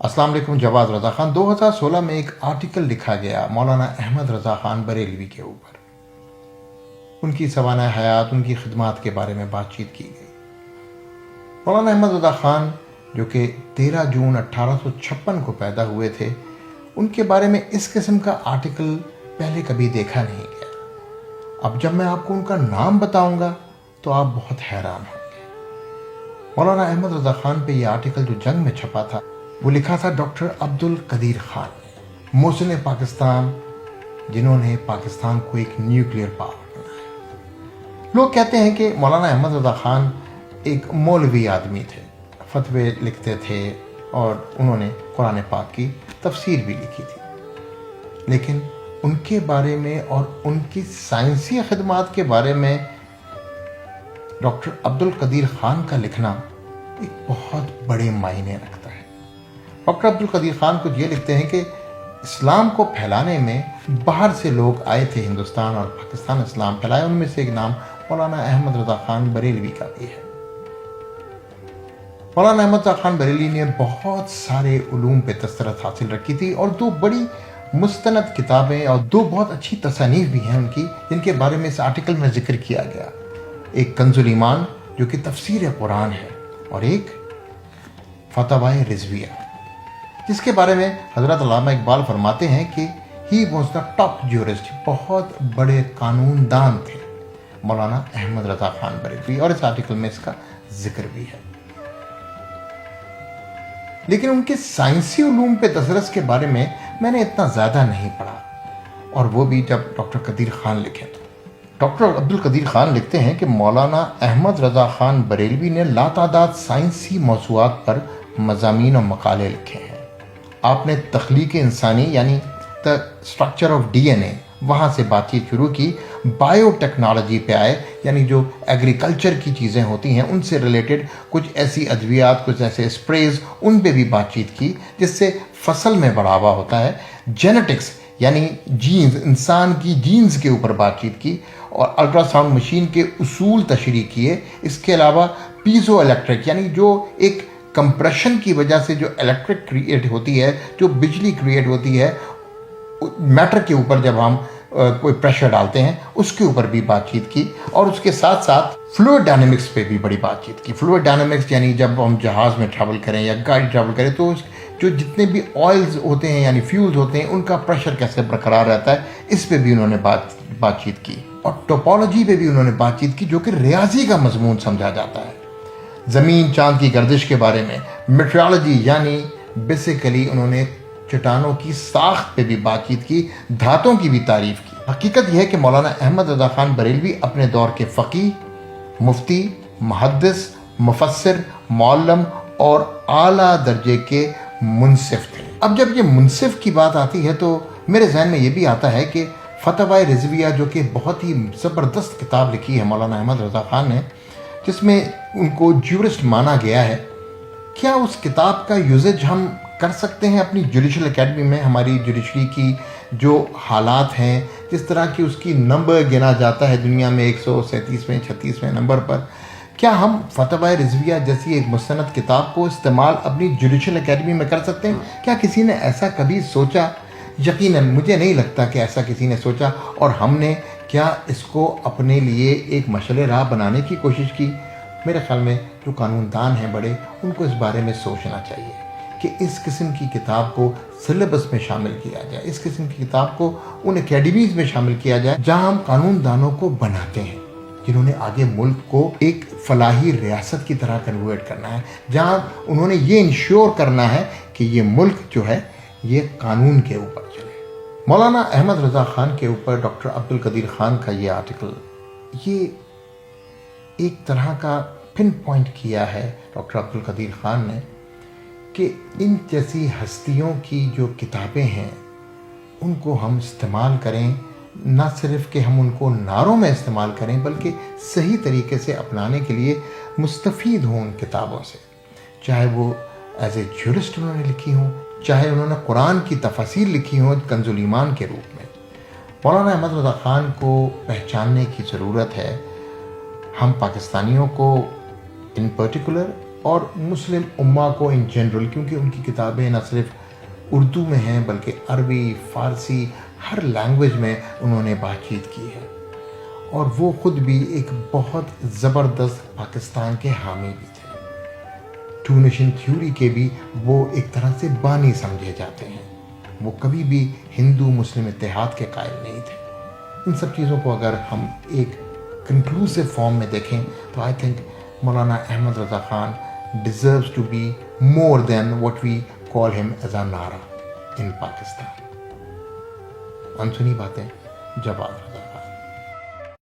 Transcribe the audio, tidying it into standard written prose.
अस्सलाम वालेकुम। जवाद रज़ा ख़ान 2016 में एक आर्टिकल लिखा गया मौलाना अहमद रज़ा ख़ान बरेलवी के ऊपर। उनकी सवाना हयात, उनकी खिदमात के बारे में बातचीत की गई। मौलाना अहमद रज़ा ख़ान जो कि 13 जून 1856 को पैदा हुए थे, उनके बारे में इस किस्म का आर्टिकल पहले कभी देखा नहीं गया। अब जब मैं आपको उनका नाम बताऊंगा तो आप बहुत हैरान होंगे। मौलाना अहमद रज़ा ख़ान पे ये आर्टिकल जो जंग में छपा था वो लिखा था डॉक्टर अब्दुल कदीर खान, मोहसिन पाकिस्तान, जिन्होंने पाकिस्तान को एक न्यूक्लियर पावर बनाया। लोग कहते हैं कि मौलाना अहमद रज़ा ख़ान एक मौलवी आदमी थे, फतवे लिखते थे और उन्होंने कुरान पाक की तफसीर भी लिखी थी। लेकिन उनके बारे में और उनकी साइंसी खिदमात के बारे में डॉक्टर अब्दुल कदीर खान का लिखना एक बहुत बड़े मायने रखता है। डॉक्टर अब्दुल कदीर खान कुछ ये लिखते हैं कि इस्लाम को फैलाने में बाहर से लोग आए थे हिंदुस्तान और पाकिस्तान इस्लाम फैलाया। उनमें से एक नाम मौलाना अहमद रज़ा ख़ान बरेलवी का भी है। मौलाना अहमद रज़ा ख़ान बरेलवी ने बहुत सारे उलूम पे दस्तरस हासिल रखी थी और दो बड़ी मुस्तनद किताबें और दो बहुत अच्छी तसानीफ भी हैं उनकी, जिनके बारे में इस आर्टिकल में जिक्र किया गया। एक कंजुल ईमान जो कि तफसीर कुरान है और एक फतवाए रिजविया, जिसके बारे में हज़रत अल्लामा इकबाल फरमाते हैं कि he was the top jurist, बहुत बड़े कानूनदान थे मौलाना अहमद रज़ा ख़ान बरेलवी, और इस आर्टिकल में इसका जिक्र भी है। लेकिन उनके साइंसी उलूम पे दस्तरस के बारे में मैंने इतना ज़्यादा नहीं पढ़ा, और वो भी जब डॉक्टर कदीर खान लिखे तो। डॉक्टर अब्दुल कदीर खान लिखते हैं कि मौलाना अहमद रज़ा ख़ान बरेलवी ने लातादाद साइंसी मौज़ूआत पर मज़ामीन और मकाले लिखे हैं। आपने तख्लीक इंसानी यानी द स्ट्रक्चर ऑफ DNA वहाँ से बातचीत शुरू की, बायोटेक्नोलॉजी पे आए, यानी जो एग्रीकल्चर की चीज़ें होती हैं उनसे रिलेटेड कुछ ऐसी अद्वियात, कुछ ऐसे स्प्रेज, उन पे भी बातचीत की जिससे फसल में बढ़ावा होता है। जेनेटिक्स यानी जीन्स, इंसान की जीन्स के ऊपर बातचीत की और अल्ट्रासाउंड मशीन के उसूल तशरीह किए। इसके अलावा पीजो इलेक्ट्रिक यानी जो एक कंप्रेशन की वजह से जो इलेक्ट्रिक क्रिएट होती है, जो बिजली क्रिएट होती है मैटर के ऊपर, जब हम कोई प्रेशर डालते हैं उसके ऊपर भी बातचीत की। और उसके साथ साथ फ्लूइड डायनेमिक्स पे भी बड़ी बातचीत की। फ्लूइड डायनेमिक्स यानी जब हम जहाज़ में ट्रैवल करें या गाड़ी ट्रैवल करें तो जो जितने भी ऑयल्स होते हैं यानी फ्यूल्स होते हैं उनका प्रेशर कैसे बरकरार रहता है, इस पे भी उन्होंने बातचीत की। और टोपोलॉजी पे भी उन्होंने बातचीत की जो कि रियाजी का मजमून समझा जाता है। ज़मीन चांद की गर्दिश के बारे में, मेट्रोलॉजी यानी बेसिकली उन्होंने चट्टानों की साख्त पे भी बातचीत की, धातों की भी तारीफ की। हकीकत यह है कि मौलाना अहमद रज़ा ख़ान बरेलवी अपने दौर के फ़क़ीह, मुफ्ती, मुहद्दिस, मुफस्सिर, मौल्लम और आला दर्जे के मुनसिफ थे। अब जब ये मुनसिफ की बात आती है तो मेरे जहन में ये भी आता है कि फतवाए रिजविया जो कि बहुत ही ज़बरदस्त किताब लिखी है मौलाना अहमद रज़ा ख़ान ने, जिसमें उनको ज्यूरिस्ट माना गया है, क्या उस किताब का यूजेज हम कर सकते हैं अपनी जुडिशल एकेडमी में? हमारी जुडिशरी की जो हालात हैं, जिस तरह की उसकी नंबर गिना जाता है दुनिया में 137वें 36वें नंबर पर, क्या हम फतवाए रिजविया जैसी एक मुस्तनद किताब को इस्तेमाल अपनी जुडिशल एकेडमी में कर सकते हैं? क्या किसी ने ऐसा कभी सोचा? यकीनन मुझे नहीं लगता कि ऐसा किसी ने सोचा। और हमने क्या इसको अपने लिए एक मशअले राह बनाने की कोशिश की? मेरे ख्याल में जो कानूनदान हैं बड़े, उनको इस बारे में सोचना चाहिए कि इस किस्म की किताब को सिलेबस में शामिल किया जाए, इस किस्म की किताब को उन एकेडमीज़ में शामिल किया जाए जहां हम कानूनदानों को बनाते हैं, जिन्होंने आगे मुल्क को एक फलाही रियासत की तरह कन्वर्ट करना है, जहां उन्होंने ये इंश्योर करना है कि ये मुल्क जो है ये कानून के ऊपर चले। मौलाना अहमद रज़ा ख़ान के ऊपर डॉक्टर अब्दुल कदीर खान का ये आर्टिकल, ये एक तरह का पिन पॉइंट किया है डॉक्टर अब्दुल कदीर खान ने कि इन जैसी हस्तियों की जो किताबें हैं उनको हम इस्तेमाल करें, ना सिर्फ कि हम उनको नारों में इस्तेमाल करें बल्कि सही तरीके से अपनाने के लिए मुस्तफ़ीद हों उन किताबों से। चाहे वो एज ए ज्यूरिस्ट उन्होंने लिखी हों, चाहे उन्होंने कुरान की तफसीर लिखी हों कंजुल ईमान के रूप में। मौलाना अहमद रज़ा ख़ान को पहचानने की ज़रूरत है। हम पाकिस्तानियों को इन पर्टिकुलर اور مسلم امہ کو ان جنرل، کیونکہ ان کی کتابیں نہ صرف اردو میں ہیں بلکہ عربی، فارسی، ہر لینگویج میں انہوں نے بات چیت کی ہے، اور وہ خود بھی ایک بہت زبردست پاکستان کے حامی بھی تھے۔ ٹو نیشن تھیوری کے بھی وہ ایک طرح سے بانی سمجھے جاتے ہیں۔ وہ کبھی بھی ہندو مسلم اتحاد کے قائل نہیں تھے۔ ان سب چیزوں کو اگر ہم ایک کنکلوسیو فارم میں دیکھیں تو I think Maulana Ahmad Raza Khan deserves to be more than what we call him as a Nara in Pakistan۔ انسنی باتیں، جواد رضا خان۔